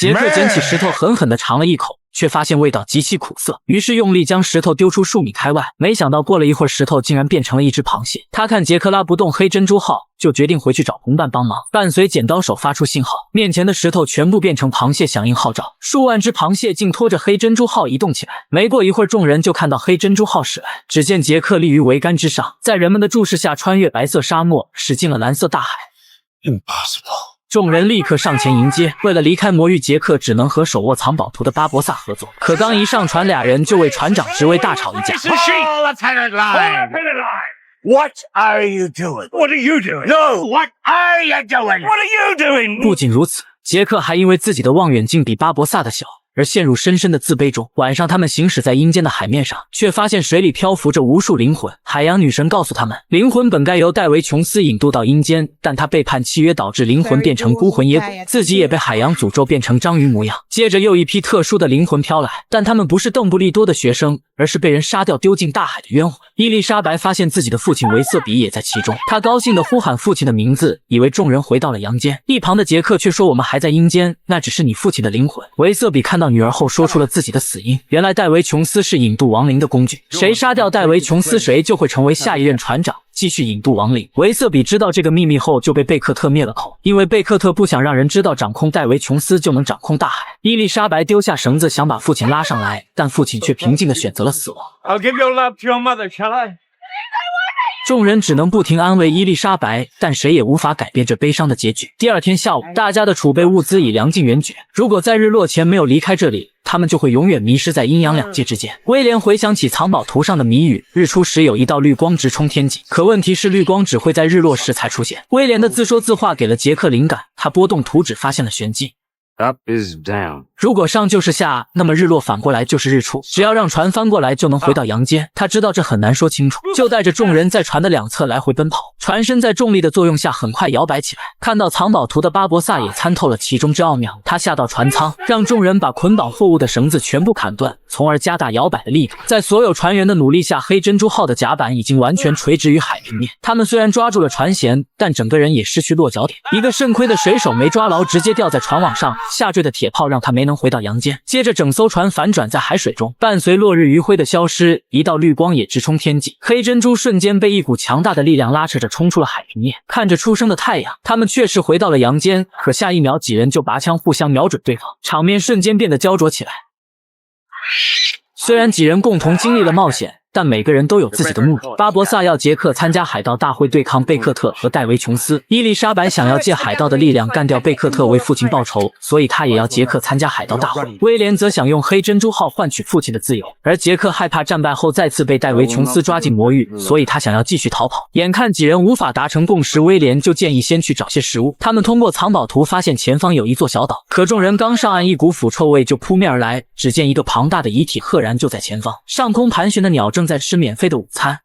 杰克捡起石头狠狠地尝了一口，却发现味道极其苦涩，于是用力将石头丢出数米开外。没想到过了一会儿，石头竟然变成了一只螃蟹。他看杰克拉不动黑珍珠号，就决定回去找同伴帮忙。伴随剪刀手发出信号，面前的石头全部变成螃蟹响应号召，数万只螃蟹竟拖着黑珍珠号移动起来。没过一会儿，众人就看到黑珍珠号驶来，只见杰克立于桅杆之上，在人们的注视下穿越白色沙漠，驶进了蓝色大海。Impossible。众人立刻上前迎接，为了离开魔域，杰克只能和手握藏宝图的巴博萨合作。可刚一上船，俩人就为船长职位大吵一架。What are you doing? What are you doing? No, what are you doing? What are you doing? 不仅如此，杰克还因为自己的望远镜比巴博萨的小而陷入深深的自卑中。晚上，他们行驶在阴间的海面上，却发现水里漂浮着无数灵魂。海洋女神告诉他们，灵魂本该由戴维琼斯引渡到阴间，但他背叛契约，导致灵魂变成孤魂野鬼，自己也被海洋诅咒变成章鱼模样。接着又一批特殊的灵魂飘来，但他们不是邓布利多的学生，而是被人杀掉丢进大海的冤魂。伊丽莎白发现自己的父亲维瑟比也在其中，她高兴地呼喊父亲的名字，以为众人回到了阳间。一旁的杰克却说，我们还在阴间，那只是你父亲的灵魂。维瑟比看到女儿后说出了自己的死因，原来戴维琼斯是引渡亡灵的工具，谁杀掉戴维琼斯，谁就会成为下一任船长，继续引渡亡灵。维瑟比知道这个秘密后，就被贝克特灭了口，因为贝克特不想让人知道掌控戴维琼斯就能掌控大海。伊丽莎白丢下绳子想把父亲拉上来，但父亲却平静地选择了死亡。I'll give your love to your mother, shall I? 众人只能不停安慰伊丽莎白，但谁也无法改变这悲伤的结局。第二天下午，大家的储备物资已粮尽援绝，如果在日落前没有离开这里，他们就会永远迷失在阴阳两界之间。威廉回想起藏宝图上的谜语，日出时有一道绿光直冲天际，可问题是绿光只会在日落时才出现。威廉的自说自话给了杰克灵感，他拨动图纸发现了玄机。Up is down。如果上就是下，那么日落反过来就是日出，只要让船翻过来就能回到阳间。他知道这很难说清楚，就带着众人在船的两侧来回奔跑。船身在重力的作用下很快摇摆起来。看到藏宝图的巴博萨也参透了其中之奥妙，他下到船舱，让众人把捆绑货物的绳子全部砍断，从而加大摇摆的力度。在所有船员的努力下，黑珍珠号的甲板已经完全垂直于海平面。他们虽然抓住了船舷，但整个人也失去落脚点。一个肾亏的水手没抓牢，直接掉在船网上，下坠的铁炮让他没能回到阳间。接着整艘船反转在海水中，伴随落日余晖的消失，一道绿光也直冲天际。黑珍珠瞬间被一股强大的力量拉扯着冲出了海平面。看着初升的太阳，他们确实回到了阳间，可下一秒几人就拔枪互相瞄准对方，场面瞬间变得焦灼起来。虽然几人共同经历了冒险，但每个人都有自己的目的。巴博萨要杰克参加海盗大会对抗贝克特和戴维琼斯，伊丽莎白想要借海盗的力量干掉贝克特为父亲报仇，所以他也要杰克参加海盗大会。威廉则想用黑珍珠号换取父亲的自由，而杰克害怕战败后再次被戴维琼斯抓进魔域，所以他想要继续逃跑。眼看几人无法达成共识，威廉就建议先去找些食物。他们通过藏宝图发现前方有一座小岛，可众人刚上岸，一股腐臭味就扑面而来，只见一个庞大的遗体赫然就在前方，上空盘旋的鸟正在吃免费的午餐。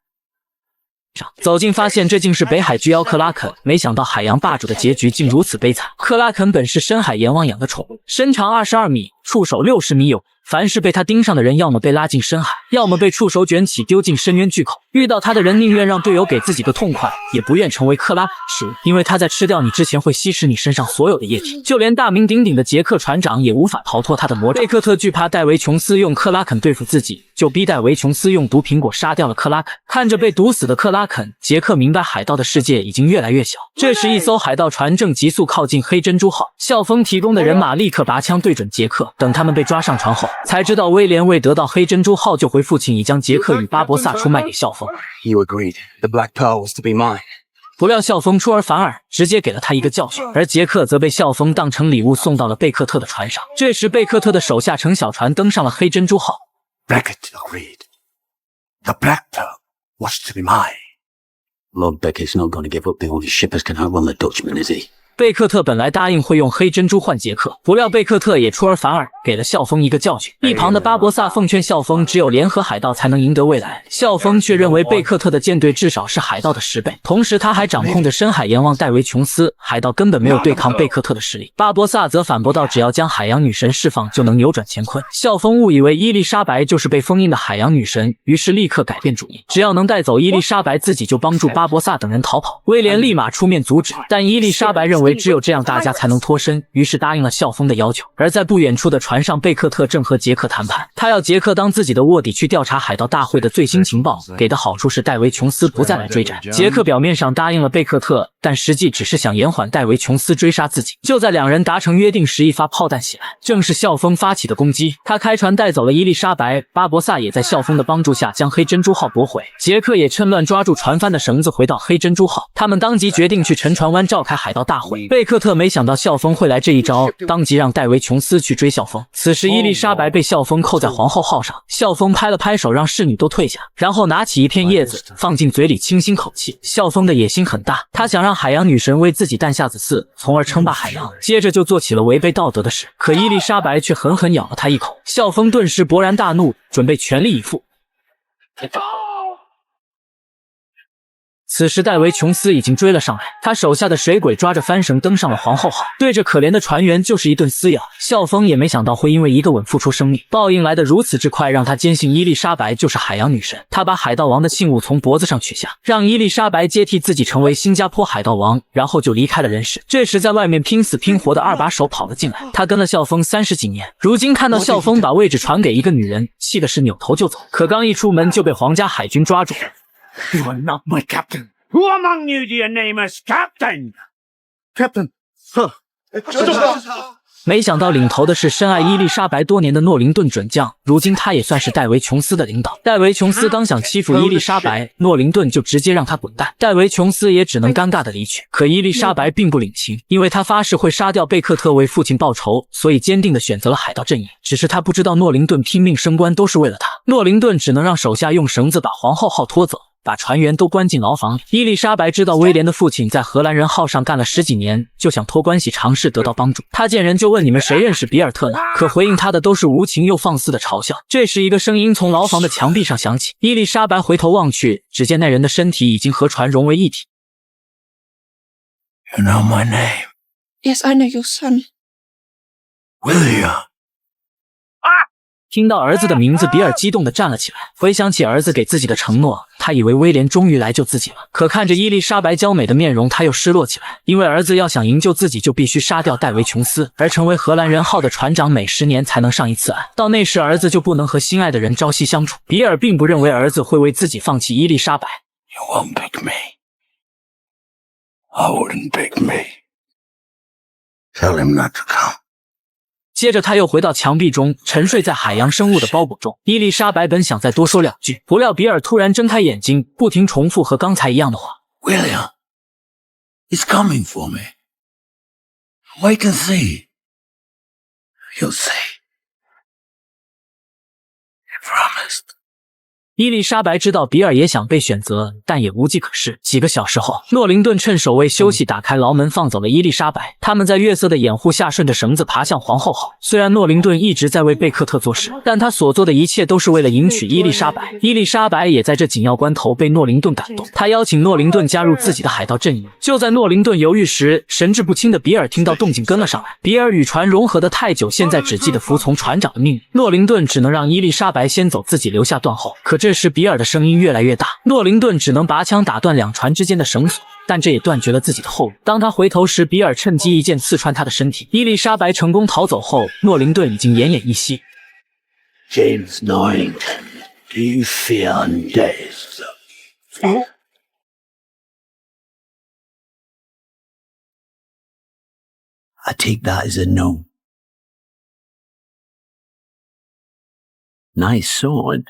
走近发现这竟是北海巨妖克拉肯，没想到海洋霸主的结局竟如此悲惨。克拉肯本是深海阎王养的宠物，身长22米，触手60米有。凡是被他盯上的人，要么被拉进深海，要么被触手卷起丢进深渊巨口。遇到他的人宁愿让队友给自己个痛快，也不愿成为克拉肯食物，因为他在吃掉你之前会吸食你身上所有的液体。就连大名鼎鼎的杰克船长也无法逃脱他的魔爪。贝克特惧怕戴维琼斯用克拉肯对付自己，就逼戴维琼斯用毒苹果杀掉了克拉肯。看着被毒死的克拉肯，杰克明白海盗的世界已经越来越小。这时一艘海盗船正急速靠近黑珍珠号，校风提供的人马立刻拔枪对准杰克。等他们被抓上船后，才知道威廉为得到黑珍珠号救回父亲，已将杰克与巴博萨出卖给校风。You agreed. The Black Pearl was to be mine. 不料校风出尔反尔，直接给了他一个教训，而杰克则被校风当成礼物送到了贝克特的船上。这时贝克特的手下乘小船登上了黑珍珠号。Beckett agreed. The Black Pearl was to be mine. Lord Beckett's not going to give up the only ship as can outrun the Dutchman, is he? 贝克特本来答应会用黑珍珠换杰克，不料贝克特也出尔反尔，给了校风一个教训。一旁的巴博萨奉劝校风，只有联合海盗才能赢得未来。校风却认为贝克特的舰队至少是海盗的10倍，同时他还掌控着深海阎王戴维琼斯，海盗根本没有对抗贝克特的实力。巴博萨则反驳道，只要将海洋女神释放，就能扭转乾坤。校风误以为伊丽莎白就是被封印的海洋女神，于是立刻改变主意，只要能带走伊丽莎白，自己就帮助巴博萨等人逃跑。威廉立马出面阻止，但伊丽莎白认为只有这样大家才能脱身，于是答应了校风的要求。而在不远处的船上，贝克特正和杰克谈判，他要杰克当自己的卧底去调查海盗大会的最新情报，给的好处是戴维琼斯不再来追战。杰克表面上答应了贝克特，但实际只是想延缓戴维琼斯追杀自己。就在两人达成约定时，一发炮弹袭来，正是校风发起的攻击。他开船带走了伊丽莎白，巴博萨也在校风的帮助下将黑珍珠号驳回。杰克也趁乱抓住船帆的绳子回到黑珍珠号，他们当即决定去沉船湾召开海盗大会。贝克特没想到校风会来这一招，当即让戴维琼斯去追校风。此时伊丽莎白被校风扣在皇后号上，校风拍了拍手让侍女都退下，然后拿起一片叶子放进嘴里清新口气。校风的野心很大，他想让海洋女神为自己诞下子嗣，从而称霸海洋，接着就做起了违背道德的事。可伊丽莎白却狠狠咬了他一口，校风顿时勃然大怒，准备全力以赴。此时戴维琼斯已经追了上来，他手下的水鬼抓着帆绳登上了皇后号，对着可怜的船员就是一顿撕咬。校风也没想到会因为一个吻付出生命，报应来得如此之快，让他坚信伊丽莎白就是海洋女神。他把海盗王的信物从脖子上取下，让伊丽莎白接替自己成为新加坡海盗王，然后就离开了人世。这时在外面拼死拼活的二把手跑了进来，他跟了校风30几年，如今看到校风把位置传给一个女人，气的是扭头就走，可刚一出门就被皇家海军抓住。You are not my captain. Who among you do you name as captain? Captain, sir. 没想到领头的是深爱伊丽莎白多年的诺灵顿准将，如今他也算是戴维琼斯的领导。戴维琼斯刚想欺负伊丽莎白，诺灵顿就直接让他滚蛋，戴维琼斯也只能尴尬的离去。可伊丽莎白并不领情，因为他发誓会杀掉贝克特为父亲报仇，所以坚定的选择了海盗阵营。只是他不知道诺灵顿拼命升官都是为了他，诺灵顿只能让手下用绳子把皇后号拖走，把船员都关进牢房里。伊丽莎白知道威廉的父亲在荷兰人号上干了10几年，就想托关系尝试得到帮助。他见人就问你们谁认识比尔特呢？可回应他的都是无情又放肆的嘲笑。这时一个声音从牢房的墙壁上响起，伊丽莎白回头望去，只见那人的身体已经和船融为一体。You know my name, Yes, I know your son. William. 听到儿子的名字，比尔激动地站了起来，回想起儿子给自己的承诺，他以为威廉终于来救自己了。可看着伊丽莎白娇美的面容，他又失落起来，因为儿子要想营救自己，就必须杀掉戴维琼斯，而成为荷兰人号的船长每10年才能上一次岸，到那时儿子就不能和心爱的人朝夕相处。比尔并不认为儿子会为自己放弃伊丽莎白。 You won't pick me. I wouldn't pick me. Tell him not to come. 接着他又回到墙壁中，沉睡在海洋生物的包裹中。伊丽莎白本想再多说2句，不料比尔突然睁开眼睛，不停重复和刚才一样的话。 William, he's coming for me. Wait and see. You'll see. I promised. 伊丽莎白知道比尔也想被选择，但也无计可施。几个小时后，诺灵顿趁守卫休息打开牢门，放走了伊丽莎白。他们在月色的掩护下，顺着绳子爬向皇后号。虽然诺灵顿一直在为贝克特做事，但他所做的一切都是为了迎娶伊丽莎白。伊丽莎白也在这紧要关头被诺灵顿感动，他邀请诺灵顿加入自己的海盗阵营。就在诺灵顿犹豫时，神志不清的比尔听到动静跟了上来。比尔与船融合得太久，现在只记得服从船长的命令。诺灵顿只能让伊丽莎白先走，自己留下断后。可这时比尔的声音越来越大，诺灵顿只能拔枪打断2船之间的绳索，但这也断绝了自己的后路。当他回头时，比尔趁机一剑刺穿他的身体。伊丽莎白成功逃走后，诺灵顿已经奄奄一息。 James Norrington, do you fear undead? I take that as a no. Nice sword.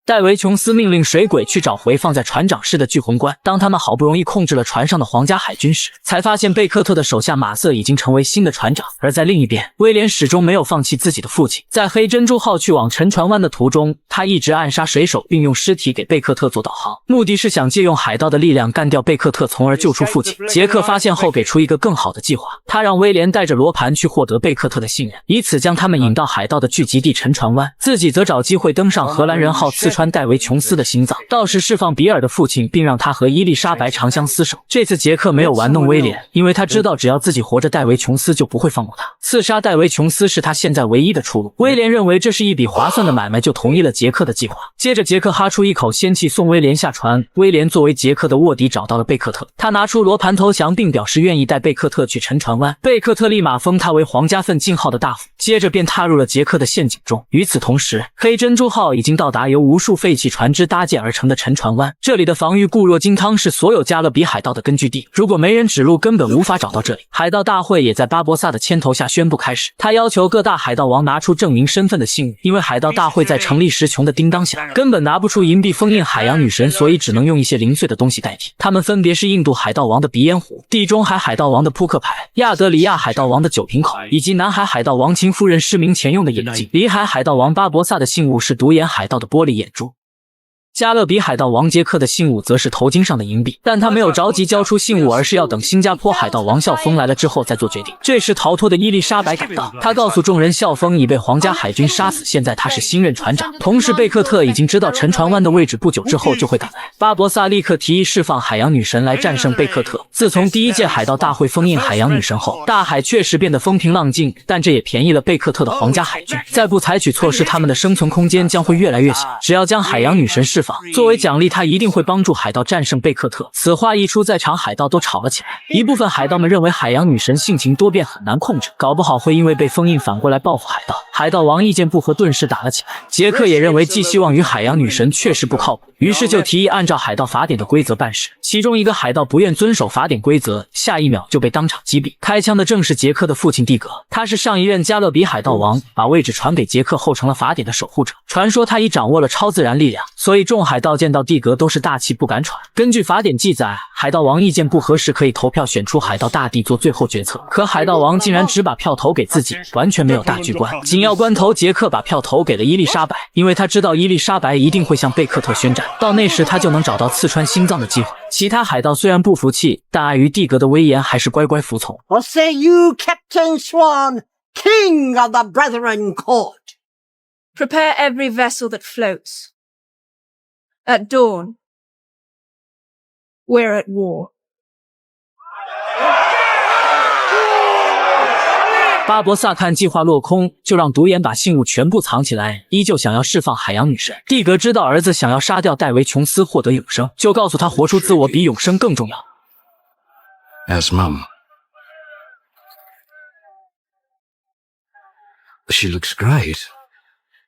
戴维琼斯命令水鬼去找回放在船长室的巨魂棺。当他们好不容易控制了船上的皇家海军时，才发现贝克特的手下马瑟已经成为新的船长。而在另一边，威廉始终没有放弃自己的父亲。在黑珍珠号去往沉船湾的途中，他一直暗杀水手，并用尸体给贝克特做导航，目的是想借用海盗的力量干掉贝克特，从而救出父亲。杰克发现后给出一个更好的计划，他让威廉带着罗盘去获得贝克特的信任，以此将他们引到海盗的聚集地沉船湾，自己则找机会登上荷兰人号刺穿戴维琼斯的心脏，到时释放比尔的父亲，并让他和伊丽莎白长相厮守。这次杰克没有玩弄威廉，因为他知道只要自己活着，戴维琼斯就不会放过他。刺杀戴维琼斯是他现在唯一的出路。威廉认为这是一笔划算的买卖，就同意了杰克的计划。接着杰克哈出一口仙气送威廉下船。威廉作为杰克的卧底找到了贝克特，他拿出罗盘投降，并表示愿意带贝克特去沉船湾。贝克特立马封他为皇家奋进号的大副，接着便踏入了杰克的陷阱中。与此同时，黑珍珠号已经到达由无数废弃船只搭建而成的沉船湾，这里的防御固若金汤，是所有加勒比海盗的根据地。如果没人指路，根本无法找到这里。海盗大会也在巴博萨的牵头下宣布开始，他要求各大海盗王拿出证明身份的信物，因为海盗大会在成立时穷得叮当响，根本拿不出银币封印海洋女神，所以只能用一些零碎的东西代替。他们分别是印度海盗王的鼻烟壶、地中海海盗王的扑克牌、亚德里亚海盗王的酒瓶口，以及南海海盗王秦夫人失明前用的眼镜。里海海盗王巴博萨的信物是独眼海盗的玻璃眼珠。加勒比海盗王杰克的信物则是头巾上的银币，但他没有着急交出信物，而是要等新加坡海盗王校风来了之后再做决定。这时逃脱的伊丽莎白赶到，他告诉众人校风已被皇家海军杀死，现在他是新任船长。同时贝克特已经知道沉船湾的位置，不久之后就会赶来。巴博萨立刻提议释放海洋女神来战胜贝克特。自从第一届海盗大会封印海洋女神后，大海确实变得风平浪静，但这也便宜了贝克特的皇家海军，再不采取措施，他们的生存空间将会越来越小。只要将海洋女神释放，作为奖励，他一定会帮助海盗战胜贝克特。此话一出，在场海盗都吵了起来。一部分海盗们认为海洋女神性情多变，很难控制，搞不好会因为被封印反过来报复海盗。海盗王意见不合，顿时打了起来。杰克也认为寄希望于海洋女神确实不靠谱，于是就提议按照海盗法典的规则办事。其中一个海盗不愿遵守法典规则，下一秒就被当场击毙。开枪的正是杰克的父亲蒂格，他是上一任加勒比海盗王，把位置传给杰克后成了法典的守护者。传说他已掌握了超自然力量，所以众海盗见到蒂格都是大气不敢喘。根据法典记载，海盗王意见不合时可以投票选出海盗大帝做最后决策，可海盗王竟然只把票投给自己，完全没有大局观。紧要关头，杰克把票投给了伊丽莎白，因为他知道伊丽莎白一定会向贝克特宣战，到那时他就能找到刺穿心脏的机会。其他海盗虽然不服气，但碍于蒂格的威严，还是乖乖服从。 What say you, Captain Swan, King of the Brethren Court? Prepare every vessel that floats. At dawn, we're at war. 巴博萨看计划落空，就让独眼把信物全部藏起来，依旧想要释放海洋女神。蒂格知道儿子想要杀掉戴维琼斯获得永生，就告诉他活出自我比永生更重要。 As Mum. She looks great.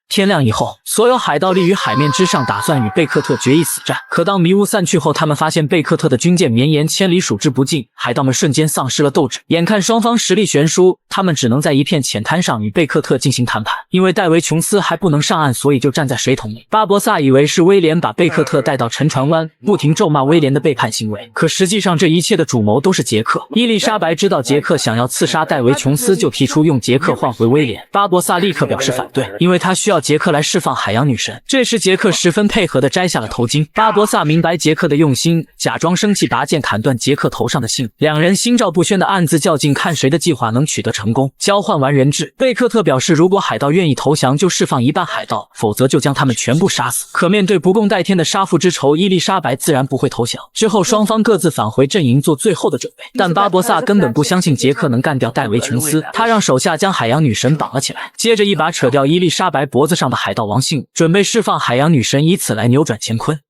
天亮以后，所有海盗立于海面之上，打算与贝克特决一死战。可当迷雾散去后，他们发现贝克特的军舰绵延千里，数之不尽。海盗们瞬间丧失了斗志。眼看双方实力悬殊，他们只能在一片浅滩上与贝克特进行谈判。因为戴维琼斯还不能上岸，所以就站在水桶里。巴博萨以为是威廉把贝克特带到沉船湾，不停咒骂威廉的背叛行为。可实际上，这一切的主谋都是杰克。伊丽莎白知道杰克想要刺杀戴维琼斯，就提出用杰克换回威廉。巴博萨立刻表示反对，因为他需要杰克来释放海洋女神。这时杰克十分配合地摘下了头巾。巴博萨明白杰克的用心，假装生气拔剑砍断杰克头上的信。两人心照不宣地暗自较劲，看谁的计划能取得成功。交换完人质，贝克特表示如果海盗愿意投降就释放一半海盗，否则就将他们全部杀死。可面对不共戴天的杀父之仇，伊丽莎白自然不会投降。之后双方各自返回阵营做最后的准备。但巴博萨根本不相信杰克能干掉戴维琼斯，他让手下将海洋女神绑了起来，接着一把扯掉伊丽莎白脖子上的海盗王信，准备释放海洋女神，以此来扭转乾坤。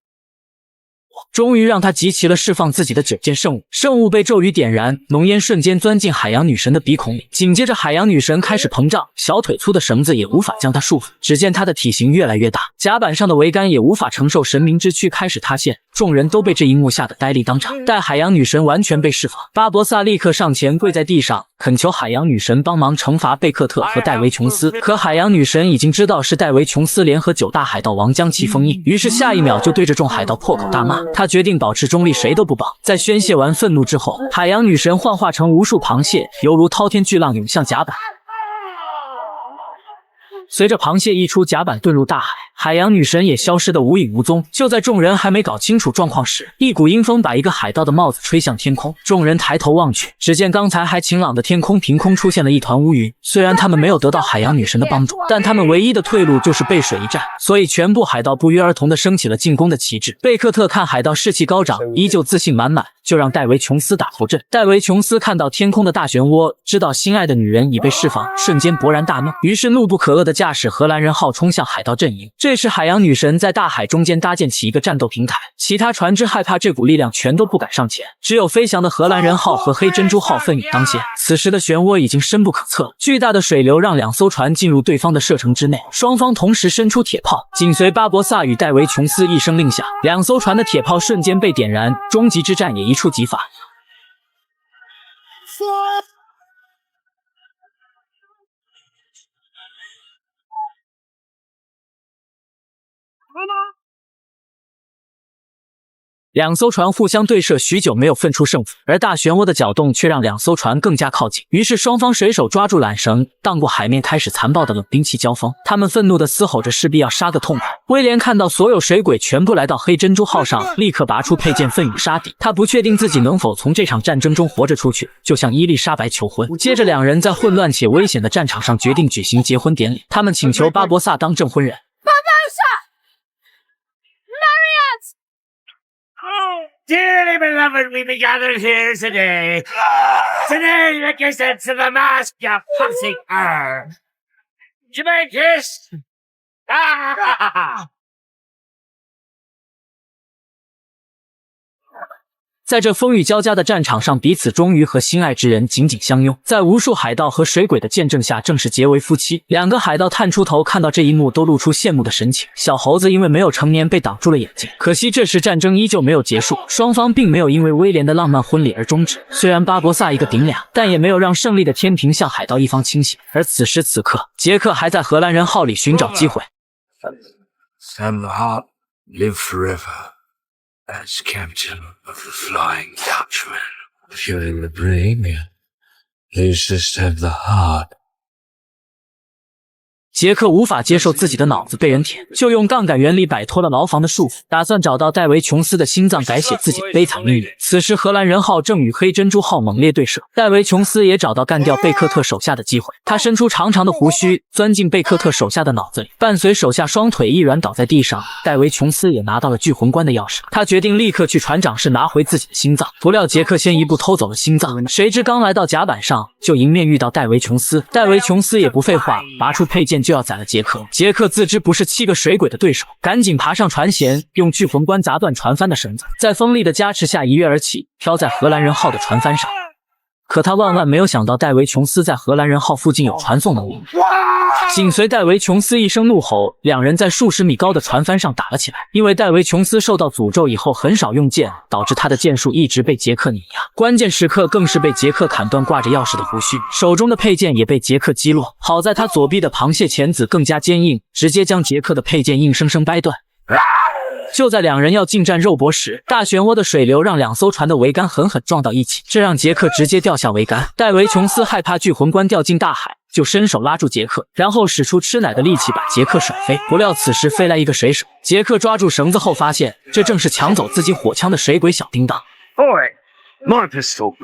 终于让他集齐了释放自己的9件圣物，圣物被咒语点燃，浓烟瞬间钻进海洋女神的鼻孔里。紧接着海洋女神开始膨胀，小腿粗的绳子也无法将她束缚。只见她的体型越来越大，甲板上的桅杆也无法承受神明之躯，开始塌陷。众人都被这一幕吓得呆立当场。待海洋女神完全被释放，巴博萨立刻上前跪在地上，恳求海洋女神帮忙惩罚贝克特和戴维琼斯。可海洋女神已经知道是戴维琼斯联合9大海盗王将其封印，于是下一秒就对着众海盗破口大骂。她决定保持中立，谁都不帮。在宣泄完愤怒之后，海洋女神幻化成无数螃蟹，犹如滔天巨浪涌向甲板。随着螃蟹一出，甲板遁入大海，海洋女神也消失得无影无踪。就在众人还没搞清楚状况时，一股阴风把一个海盗的帽子吹向天空。众人抬头望去，只见刚才还晴朗的天空凭空出现了一团乌云。虽然他们没有得到海洋女神的帮助，但他们唯一的退路就是背水一战，所以全部海盗不约而同地升起了进攻的旗帜。贝克特看海盗士气高涨，依旧自信满满，就让戴维琼斯打头阵。戴维琼斯看到天空的大漩涡，知道心爱的女人已被释放，瞬间勃然大怒，于是怒不可遏地驾驶荷兰人号冲向海盗阵营。这时海洋女神在大海中间搭建起一个战斗平台，其他船只害怕这股力量，全都不敢上前，只有飞翔的荷兰人号和黑珍珠号奋勇当先。此时的漩涡已经深不可测，巨大的水流让2艘船进入对方的射程之内，双方同时伸出铁炮。紧随巴博萨与戴维琼斯一声令下，2艘船的铁炮瞬间被点燃，终极之战也一触即发。2艘船互相对射许久，没有分出胜负，而大漩涡的搅动却让2艘船更加靠近。于是双方水手抓住缆绳，荡过海面，开始残暴的冷兵器交锋。他们愤怒地嘶吼着，势必要杀个痛快。威廉看到所有水鬼全部来到黑珍珠号上，立刻拔出佩剑，奋勇杀敌。他不确定自己能否从这场战争中活着出去，就向伊丽莎白求婚。接着2人在混乱且危险的战场上决定举行结婚典礼。他们请求巴博萨当证婚人。Dearly beloved, we be gathered here today. Today, the kisses to the mask, you fussy cur. You may kiss. Ah! 在这风雨交加的战场上，彼此终于和心爱之人紧紧相拥，在无数海盗和水鬼的见证下，正式结为夫妻。2个海盗探出头，看到这一幕都露出羡慕的神情。小猴子因为没有成年被挡住了眼睛，可惜这时战争依旧没有结束，双方并没有因为威廉的浪漫婚礼而终止。虽然巴博萨一个顶俩，但也没有让胜利的天平向海盗一方倾斜。而此时此刻，杰克还在荷兰人号里寻找机会。Sam the Heart, live forever.As captain of the Flying Dutchman. If you're in the brain, you just have the heart. 杰克无法接受自己的脑子被人舔，就用杠杆原理摆脱了牢房的束缚，打算找到戴维琼斯的心脏，改写自己的悲惨命运。此时荷兰人号正与黑珍珠号猛烈对射，戴维琼斯也找到干掉贝克特手下的机会。他伸出长长的胡须，钻进贝克特手下的脑子里，伴随手下双腿一软倒在地上。戴维琼斯也拿到了聚魂棺的钥匙，他决定立刻去船长室拿回自己的心脏。不料杰克先一步偷走了心脏，谁知刚来到甲板上，就迎面遇到戴维琼斯。戴维琼斯也不废话，拔出佩剑就要宰了杰克。杰克自知不是7个水鬼的对手，赶紧爬上船舷，用聚魂棺砸断船帆的绳子，在风力的加持下一跃而起，飘在荷兰人号的船帆上。可他万万没有想到，戴维琼斯在荷兰人号附近有传送能力。紧随戴维琼斯一声怒吼，2人在数十米高的船帆上打了起来。因为戴维琼斯受到诅咒以后很少用剑，导致他的剑术一直被杰克碾压，关键时刻更是被杰克砍断挂着钥匙的胡须，手中的佩剑也被杰克击落。好在他左臂的螃蟹钳子更加坚硬，直接将杰克的佩剑硬生生掰断。就在2人要近战肉搏时，大漩涡的水流让2艘船的桅杆狠狠撞到一起，这让杰克直接掉下桅杆。戴维琼斯害怕聚魂棺掉进大海，就伸手拉住杰克，然后使出吃奶的力气把杰克甩飞。不料此时飞来一个水手，杰克抓住绳子后发现，这正是抢走自己火枪的水鬼小叮当。Oi, my pistol.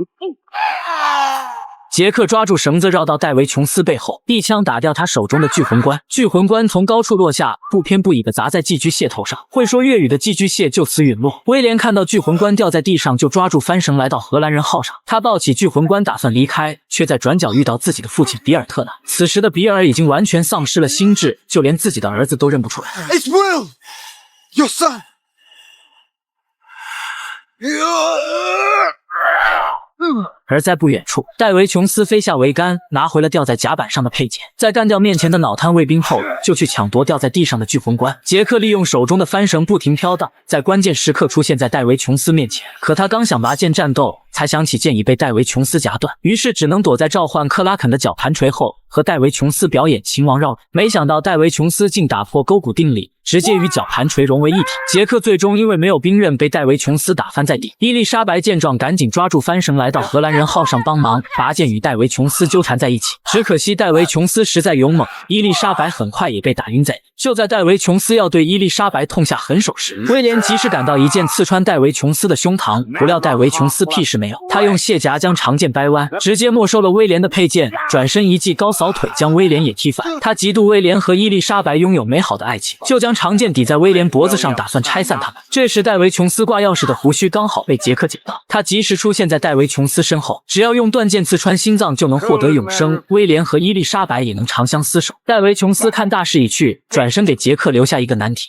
杰克抓住绳子绕到戴维琼斯背后，一枪打掉他手中的聚魂棺。聚魂棺从高处落下，不偏不倚地砸在寄居蟹头上。会说粤语的寄居蟹就此陨落。威廉看到聚魂棺掉在地上，就抓住帆绳来到荷兰人号上。他抱起聚魂棺打算离开，却在转角遇到自己的父亲比尔特纳。此时的比尔已经完全丧失了心智，就连自己的儿子都认不出来。 It's Will! Your son! 而在不远处，戴维琼斯飞下桅杆，拿回了吊在甲板上的佩剑，在干掉面前的脑瘫卫兵后，就去抢夺掉在地上的巨魂冠。杰克利用手中的帆绳不停飘荡，在关键时刻出现在戴维琼斯面前。可他刚想拔剑战斗，才想起剑已被戴维琼斯夹断，于是只能躲在召唤克拉肯的绞盘锤后，和戴维琼斯表演秦王绕刃。没想到戴维琼斯竟打破勾股定理，直接与绞盘锤融为一体。杰克最终因为没有兵刃被戴维琼斯打翻在地。伊丽莎白见状，赶紧抓住帆绳来到荷兰人号上帮忙，拔剑与戴维琼斯纠缠在一起。只可惜戴维琼斯实在勇猛，伊丽莎白很快也被打晕在地。就在戴维琼斯要对伊丽莎白痛下狠手时，威廉及时赶到，一剑刺穿戴维琼斯的胸膛。不料戴维琼斯屁事没有，他用卸甲将长剑掰弯，直接没收了威廉的佩剑，转身一记高扫腿将威廉也踢翻。他嫉妒威廉和伊丽莎白拥有美好的爱情，就将长剑抵在威廉脖子上，打算拆散他们。这时戴维琼斯挂钥匙的胡须刚好被杰克捡到，他及时出现在戴维琼斯身后，只要用断剑刺穿心脏就能获得永生。威廉和伊丽莎白也能长相厮守。戴维琼斯看大势已去，转身给杰克留下一个难题。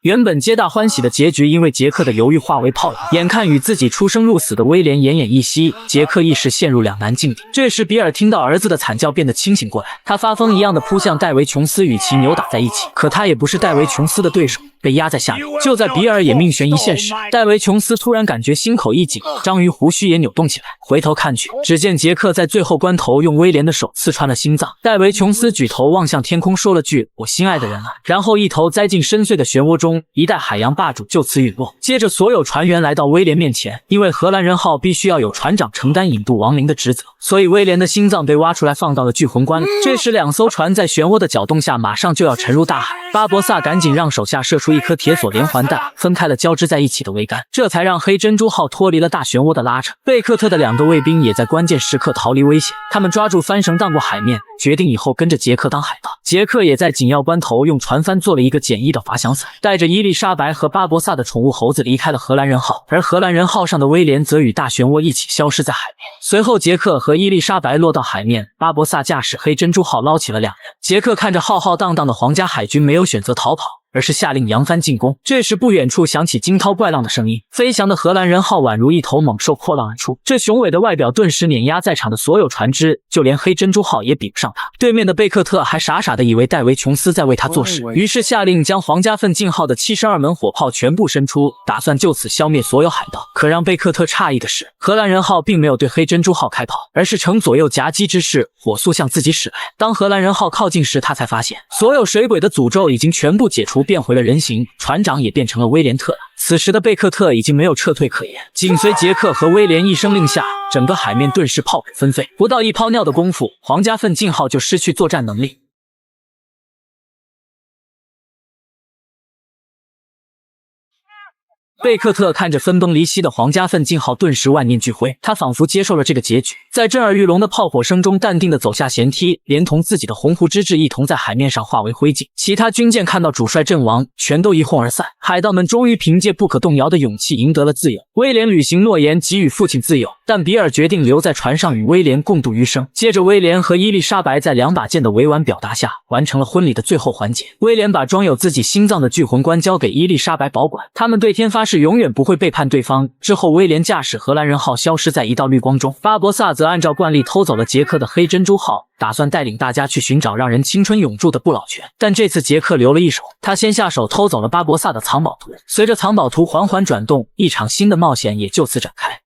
原本皆大欢喜的结局，因为杰克的犹豫化为泡影。眼看与自己出生入死的威廉奄奄一息，杰克一时陷入两难境地。这时比尔听到儿子的惨叫，变得清醒过来，他发疯一样的扑向戴维琼斯，与其扭打在一起。可他也不是戴维琼斯的对手，被压在下面。就在比尔也命悬一线时，戴维琼斯突然感觉心口一紧，章鱼胡须也扭动起来。回头看去，只见杰克在最后关头用威廉的手刺穿了心脏。戴维琼斯举头望向天空，说了句“我心爱的人啊”，然后一头栽进深邃的漩涡中。一代海洋霸主就此陨落。接着所有船员来到威廉面前，因为荷兰人号必须要有船长承担引渡亡灵的职责，所以威廉的心脏被挖出来放到了巨魂棺里。这时两艘船在漩涡的搅动下马上就要沉入大海，巴博萨赶紧让手下射出一颗铁索连环弹，分开了交织在一起的桅杆，这才让黑珍珠号脱离了大漩涡的拉扯。贝克特的两个卫兵也在关键时刻逃离危险，他们抓住帆绳荡过海面，决定以后跟着杰克当海盗。杰克也在紧要关头用船帆做了一个简易的滑翔伞，带着伊丽莎白和巴博萨的宠物猴子离开了荷兰人号，而荷兰人号上的威廉则与大漩涡一起消失在海面。随后杰克和伊丽莎白落到海面，巴博萨驾驶黑珍珠号捞起了两人。杰克看着浩浩荡荡的皇家海军，没有选择逃跑，而是下令扬帆进攻。这时不远处响起惊涛怪浪的声音，飞翔的荷兰人号宛如一头猛兽破浪而出，这雄伟的外表顿时碾压在场的所有船只，就连黑珍珠号也比不上它。对面的贝克特还傻傻的以为戴维琼斯在为他做事，于是下令将皇家奋进号的72门火炮全部伸出，打算就此消灭所有海盗。可让贝克特诧异的是，荷兰人号并没有对黑珍珠号开炮，而是呈左右夹击之势，火速向自己驶来。当荷兰人号靠近时，他才发现所有水鬼的诅咒已经全部解除，变回了人形，船长也变成了威廉特。此时的贝克特已经没有撤退可言，紧随杰克和威廉一声令下，整个海面顿时炮水纷飞，不到一泡尿的功夫，皇家奋进号就失去作战能力。贝克特看着分崩离析的皇家奋进号，顿时万念俱灰，他仿佛接受了这个结局，在震耳欲聋的炮火声中淡定地走下舷梯，连同自己的鸿鹄之志一同在海面上化为灰烬。其他军舰看到主帅阵亡，全都一哄而散。海盗们终于凭借不可动摇的勇气赢得了自由。威廉履行诺言，给予父亲自由，但比尔决定留在船上与威廉共度余生。接着威廉和伊丽莎白在两把剑的委婉表达下，完成了婚礼的最后环节。威廉把装有自己心脏的巨魂棺交给伊丽莎白保管，他们对天发誓永远不会背叛对方。之后威廉驾驶荷兰人号消失在一道绿光中，巴博萨则按照惯例偷走了杰克的黑珍珠号，打算带领大家去寻找让人青春永驻的不老泉。但这次杰克留了一手，他先下手偷走了巴博萨的藏宝图。随着藏宝图缓缓转动，一场新的冒险也就此展开。